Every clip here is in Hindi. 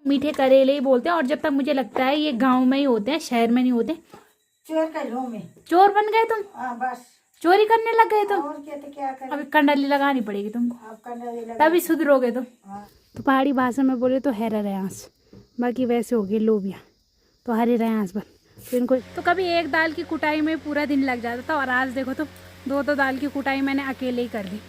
मीठे करेले ही बोलते हैं। और जब तक मुझे लगता है ये गांव में ही होते हैं, शहर में नहीं होते। चोर का लो में चोर बन गए तुम? हाँ बस चोरी करने लग गए तुम? और क्या, तो क्या करें। अभी कंडली लगानी पड़ेगी तुमको, आपका नजर लगा तभी सुधरोगे तुम। हाँ। तो पहाड़ी भाषा में बोले तो हरा रयांस, बाकी वैसे हो गए लोबिया तो हरे रयांस बन। तो इनको तो कभी एक दाल की कुटाई में पूरा दिन लग जाता था, और आज देखो तो दो दाल की कुटाई मैंने अकेले ही कर ली।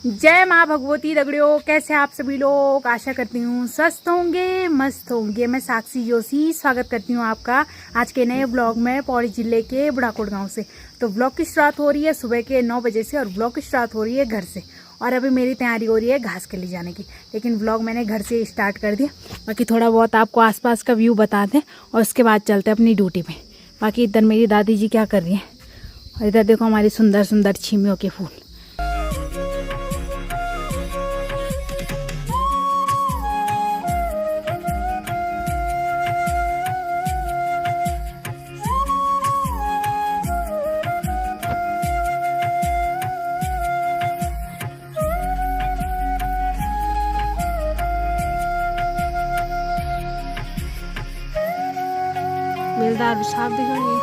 जय माँ भगवती दगड़ियों, कैसे आप सभी लोग? आशा करती हूँ स्वस्थ होंगे, मस्त होंगे। मैं साक्षी जोशी स्वागत करती हूँ आपका आज के नए ब्लॉग में पौड़ी जिले के बुढ़ाकोट गांव से। तो ब्लॉग की शुरुआत हो रही है सुबह के 9 बजे से, और ब्लॉग की शुरुआत हो रही है घर से। और अभी मेरी तैयारी हो रही है घास के लिए जाने की, लेकिन ब्लॉग मैंने घर से स्टार्ट कर दिया। बाकी थोड़ा बहुत आपको आसपास का व्यू बताते हैं और उसके बाद चलते हैं अपनी ड्यूटी पे। बाकी इधर मेरी दादी जी क्या कर रही हैं, और इधर देखो हमारी सुंदर सुंदर छीमियों के फूल। मिलदार साफ दिखाई।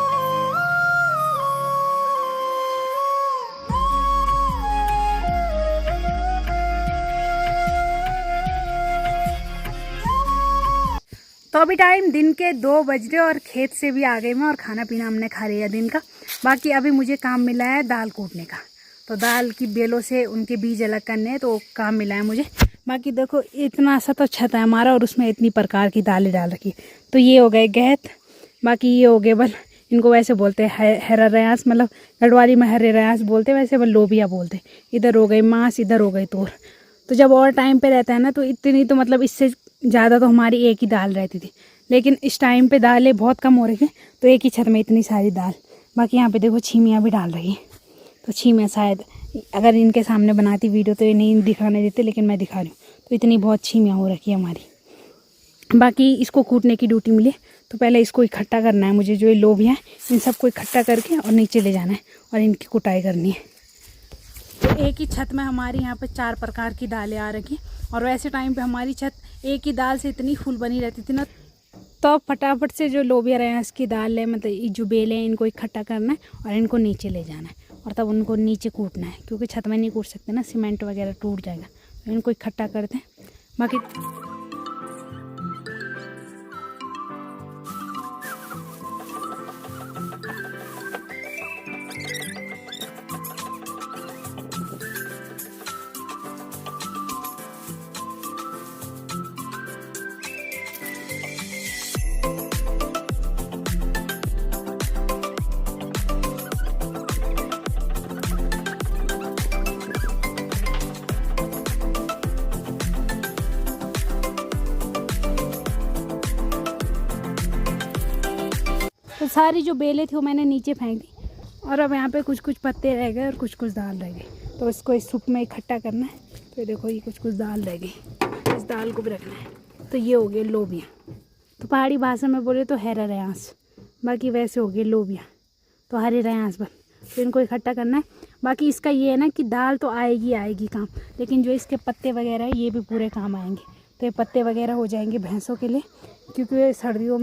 तो अभी टाइम दिन के 2 बज रहे और खेत से भी आ गए मैं, और खाना पीना हमने खा लिया दिन का। बाकी अभी मुझे काम मिला है दाल कूटने का। तो दाल की बेलों से उनके बीज अलग करने हैं, तो काम मिला है मुझे। बाकी देखो इतना सा तो छत है हमारा, और उसमें इतनी प्रकार की दालें डाल रखी। तो ये हो गए गहत, बाकी ये हो गए बल, इनको वैसे बोलते हैं हरा रयांस, मतलब गढ़वाली में हरे रयांस बोलते हैं, वैसे बल लोबिया बोलते हैं। इधर हो गई मांस, इधर हो गई तोर। तो जब और टाइम पे रहता है ना, तो इतनी तो मतलब इससे ज़्यादा तो हमारी एक ही दाल रहती थी, लेकिन इस टाइम पे दालें बहुत कम हो रही हैं, तो एक ही छत में इतनी सारी दाल। बाकी यहाँ पे देखो छीमियाँ भी डाल रही हैं। तो छीमियाँ शायद अगर इनके सामने बनाती वीडियो तो ये नहीं दिखाने देते, लेकिन मैं दिखा रही हूँ। तो इतनी बहुत छीमियाँ हो रखी है हमारी। बाकी इसको कूटने की ड्यूटी मिली, तो पहले इसको इकट्ठा करना है मुझे। जो ये लोबिया है इन सबको इकट्ठा करके और नीचे ले जाना है, और इनकी कुटाई करनी है। तो एक ही छत में हमारी यहाँ पे 4 प्रकार की दालें आ रखी। और वैसे टाइम पे हमारी छत एक ही दाल से इतनी फुल बनी रहती थी ना, तो फटाफट से जो लोबिया रयांस की दाल है, मतलब ये जो बेल है, इनको इकट्ठा करना है और इनको नीचे ले जाना है, और तब उनको नीचे कूटना है, क्योंकि छत में नहीं कूट सकते ना, सीमेंट वगैरह टूट जाएगा। तो इनको इकट्ठा करते हैं। बाकी तो सारी जो बेलें थी वो मैंने नीचे फेंक दी, और अब यहाँ पे कुछ कुछ पत्ते रह गए और कुछ कुछ दाल रह गई। तो इसको इस सूप में इकट्ठा करना है। तो देखो ये कुछ कुछ दाल रह गई, इस दाल को भी रखना है। तो ये हो गए लोबिया। तो पहाड़ी भाषा में बोले तो हरा रयांस, बाकी वैसे हो गए लोबिया तो हरे रयांस बन। तो इनको इकट्ठा करना है। बाकी इसका ये है ना कि दाल तो आएगी आएगी काम, लेकिन जो इसके पत्ते वगैरह है ये भी पूरे काम आएंगे। तो ये पत्ते वगैरह हो जाएंगे भैंसों के लिए, क्योंकि ये सर्दियों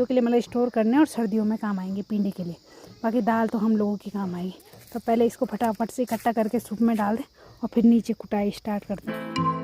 के लिए मतलब स्टोर करने, और सर्दियों में काम आएंगे पीने के लिए। बाकी दाल तो हम लोगों की काम आएगी। तो पहले इसको फटाफट से इकट्ठा करके सूप में डाल दें, और फिर नीचे कुटाई स्टार्ट कर दें।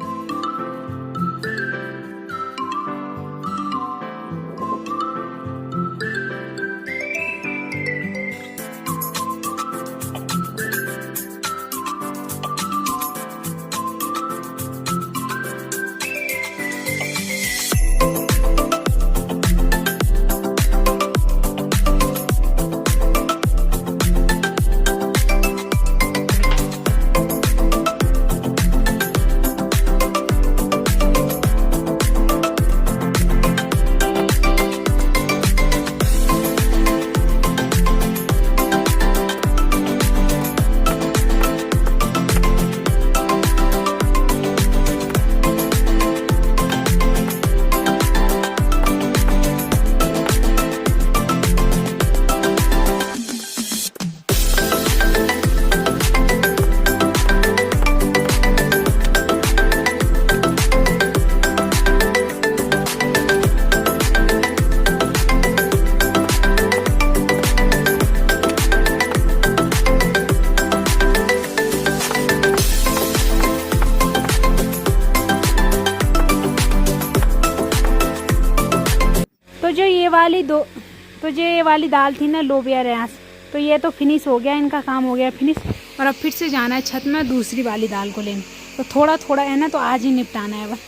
तो ये वाली दाल थी ना लोबिया रयास, तो ये तो फिनिश हो गया, इनका काम हो गया फिनिश। और अब फिर से जाना है छत में दूसरी वाली दाल को लेने। तो थोड़ा थोड़ा है ना, तो आज ही निपटाना है बस।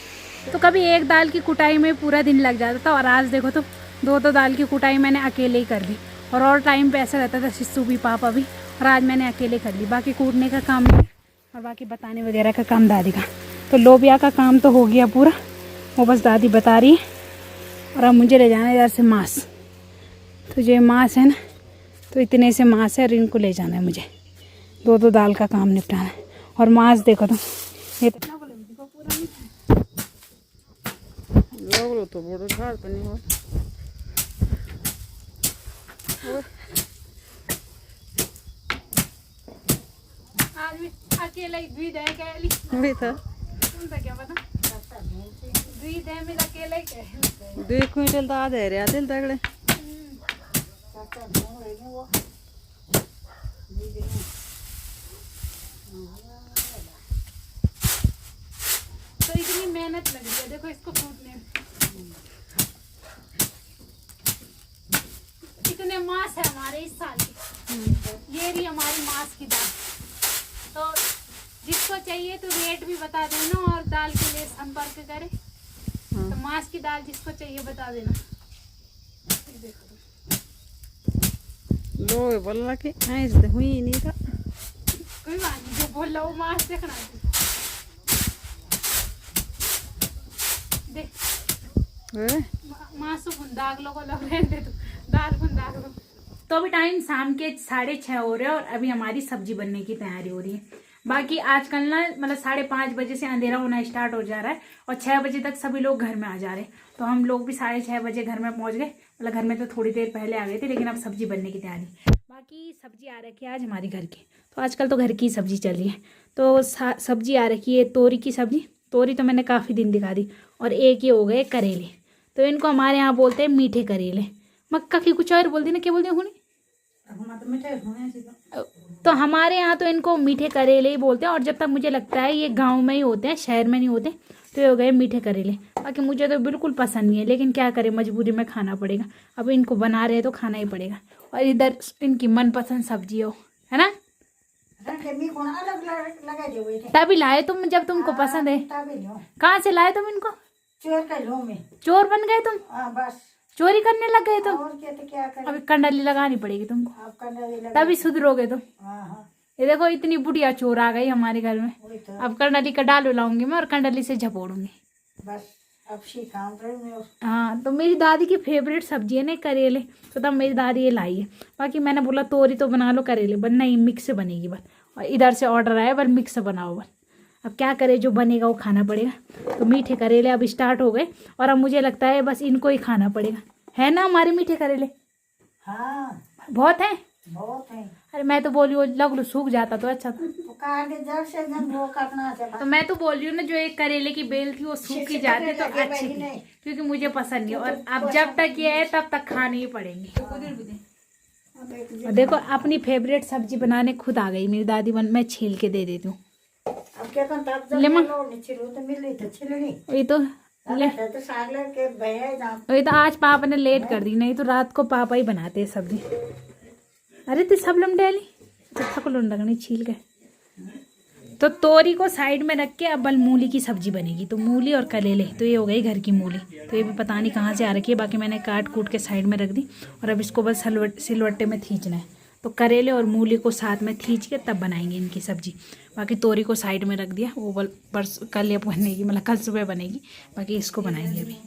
तो कभी एक दाल की कुटाई में पूरा दिन लग जाता था, और आज देखो तो दो दाल की कुटाई मैंने अकेले ही कर दी। और टाइम पे ऐसा रहता था शिशु भी पापा भी, और आज मैंने अकेले कर ली। बाकी कूटने का काम नहीं, और बाकी बताने वगैरह का काम दादी का। तो लोबिया का काम तो हो गया पूरा, वो बस दादी बता रही है। और अब मुझे ले जाना है इधर से मांस। तो ये मांस है ना, तो इतने से मांस है और इनको ले जाना है मुझे। दो दाल का काम निपटाना है। और मांस देखो तो ये तो आज भी अकेला ही द्विध है क्या? क्या पता द्विध है, मेरा अकेला ही क्या है। 2 क्विंटल दाल दे रहा दिल तगड़े। तो इतनी मेहनत लग रही है देखो इसको कूटने में। इतने मांस है हमारे इस साल की। ये रही हमारी मांस की दाल। तो जिसको चाहिए तो रेट भी बता देना, और दाल के लिए संपर्क करें। तो मांस की दाल जिसको चाहिए बता देना। ये देखो लो बोलना कि ऐस दे हुई नहीं था। कोई बात नहीं, जो बोल रहा वो मांस देखना देख। मांसू दाग लो को लग रहे थे, तो दाल दाग लो। तो अभी टाइम शाम के 6:30 हो रहे हैं, और अभी हमारी सब्जी बनने की तैयारी हो रही है। बाकी आजकल ना मतलब 5:30 बजे से अंधेरा होना स्टार्ट हो जा रहा है, और 6 बजे तक सभी लोग घर में आ जा रहे हैं। तो हम लोग भी 6:30 बजे घर में पहुंच गए। मतलब घर में तो थोड़ी देर पहले आ गए थे, लेकिन अब सब्जी बनने की तैयारी। बाकी सब्जी आ रखी है आज हमारी घर की। तो आजकल तो घर की सब्जी चल रही है। तो सब्जी आ रखी है तोरी की सब्जी। तोरी तो मैंने काफ़ी दिन दिखा दी। और एक ये हो गए करेले। तो इनको हमारे यहाँ बोलते हैं मीठे करेले। मक्का की कुछ और बोलती ना, क्या बोलते हैं हुनी? तो हमारे यहाँ तो इनको मीठे करेले ही बोलते हैं। और जब तक मुझे लगता है ये गांव में ही होते हैं, शहर में नहीं होते। तो ये हो गए मीठे करेले। बाकी मुझे तो बिल्कुल पसंद नहीं है, लेकिन क्या करें, मजबूरी में खाना पड़ेगा। अब इनको बना रहे तो खाना ही पड़ेगा। और इधर इनकी मनपसंद सब्जी हो, है ना? तभी लाए तुम, जब तुमको पसंद है। कहाँ से लाए तुम इनको? चोर बन गए तुम? बस चोरी करने लग गए तुम? और क्या करें? अभी कंडली लगानी पड़ेगी तुमको, आप करने लगे। तभी सुधरोगे तुम। हाँ, ये देखो इतनी बुढ़िया चोर आ गई हमारे घर में। वही तो। अब कंडली का डालू लाऊंगी मैं, और कंडली से झपोड़ूंगी। बस अब सीखा मैं। हाँ, तो मेरी दादी की फेवरेट सब्जी है ना करेले। तो तब मेरी दादी ये लाई है। बाकी मैंने बोला तोरी तो बना लो, करेले नहीं, मिक्स बनेगी बस। और इधर से ऑर्डर आया बस मिक्स बनाओ बस। अब क्या करें, जो बनेगा वो खाना पड़ेगा। तो मीठे करेले अब स्टार्ट हो गए, और अब मुझे लगता है बस इनको ही खाना पड़ेगा, है ना? हमारे मीठे करेले हाँ बहुत हैं। बहुत है। अरे मैं तो बोल रही हूँ लगलू सूख जाता तो अच्छा था। तो काट के जड़ से एकदम वो करना चाहिए। तो मैं तो बोल रही हूँ ना, जो एक करेले की बेल थी वो सूख ही जाती तो लगे अच्छी वही थी, नहीं। क्योंकि मुझे पसंद नहीं। और अब जब तक ये है तब तक खाने ही पड़ेंगे। और देखो अपनी फेवरेट सब्जी बनाने खुद आ गई मेरी दादी। मैं छील के दे देती हूँ। अब क्या करता अब जब लेमन। लोग नहीं छिलो तो मिल रही तो छिलनी। वही तो तो साग के भैया जहाँ वही तो आज पापा ने लेट कर दी, नहीं तो रात को पापा ही बनाते हैं सब्जी। अरे तो सब लम डेली तो थक लो लगनी छील के। तो तोरी को साइड में रख के अब बल मूली की सब्जी बनेगी। तो मूली और करेले, तो ये हो गई घर की मूली। तो ये भी पता नहीं कहाँ से आ रखी है। बाकी मैंने काट कूट के साइड में रख दी, और अब इसको बस सिलवट्टे में खींचना है। तो करेले और मूली को साथ में खींच के तब बनाएंगे इनकी सब्जी। बाकी तोरी को साइड में रख दिया, वो कल ये बनेगी, मतलब कल सुबह बनेगी। बाकी इसको बनाएंगे अभी।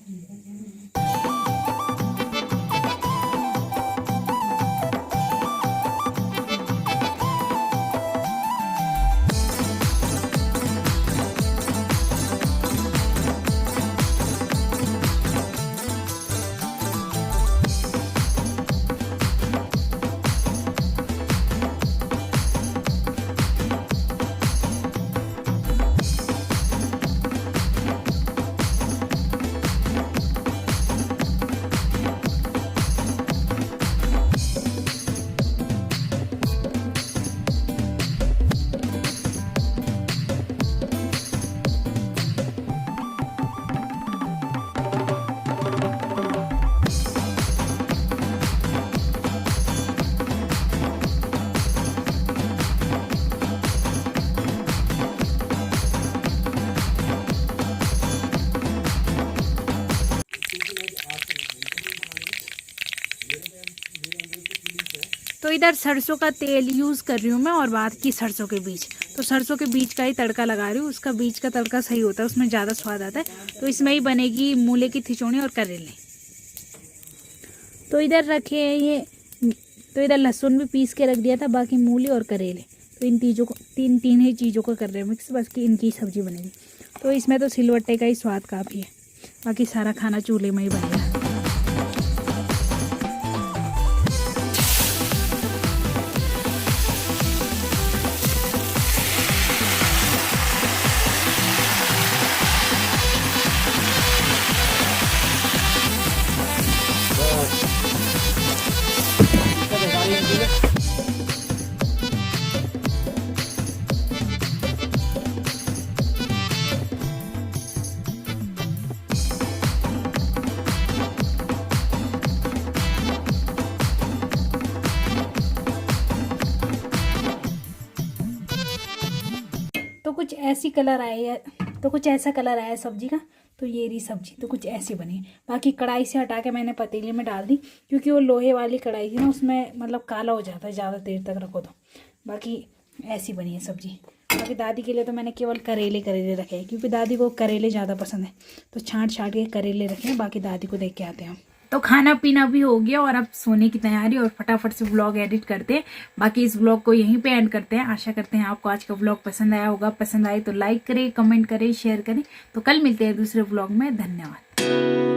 तो इधर सरसों का तेल यूज़ कर रही हूँ मैं, और बाकी सरसों के बीज। तो सरसों के बीज का ही तड़का लगा रही हूँ, उसका बीज का तड़का सही होता है, उसमें ज़्यादा स्वाद आता है। तो इसमें ही बनेगी मूले की खिचड़ी और करेले। तो इधर रखे हैं ये, तो इधर लहसुन भी पीस के रख दिया था, बाकी मूली और करेले। तो इन चीज़ों को तीन ही चीज़ों को कर रहे हैं मिक्स, बस कि इनकी सब्ज़ी बनेगी। तो इसमें तो सिलवट्टे का ही स्वाद काफ़ी है, बाकी सारा खाना चूल्हे में ही बनेगा। तो कुछ ऐसा कलर आया सब्जी का। तो ये रही सब्जी, तो कुछ ऐसी बनी। बाकी कढ़ाई से हटा के मैंने पतीले में डाल दी, क्योंकि वो लोहे वाली कढ़ाई थी ना, उसमें मतलब काला हो जाता है ज़्यादा देर तक रखो तो। बाकी ऐसी बनी है सब्जी। बाकी दादी के लिए तो मैंने केवल करेले रखे हैं, क्योंकि दादी को करेले ज़्यादा पसंद है। तो छाँट के करेले रखे हैं, बाकी दादी को देख के आते हैं हम। तो खाना पीना भी हो गया और अब सोने की तैयारी, और फटाफट से व्लॉग एडिट करते हैं। बाकी इस व्लॉग को यहीं पे एंड करते हैं। आशा करते हैं आपको आज का व्लॉग पसंद आया होगा। पसंद आए तो लाइक करें, कमेंट करें, शेयर करें। तो कल मिलते हैं दूसरे व्लॉग में। धन्यवाद।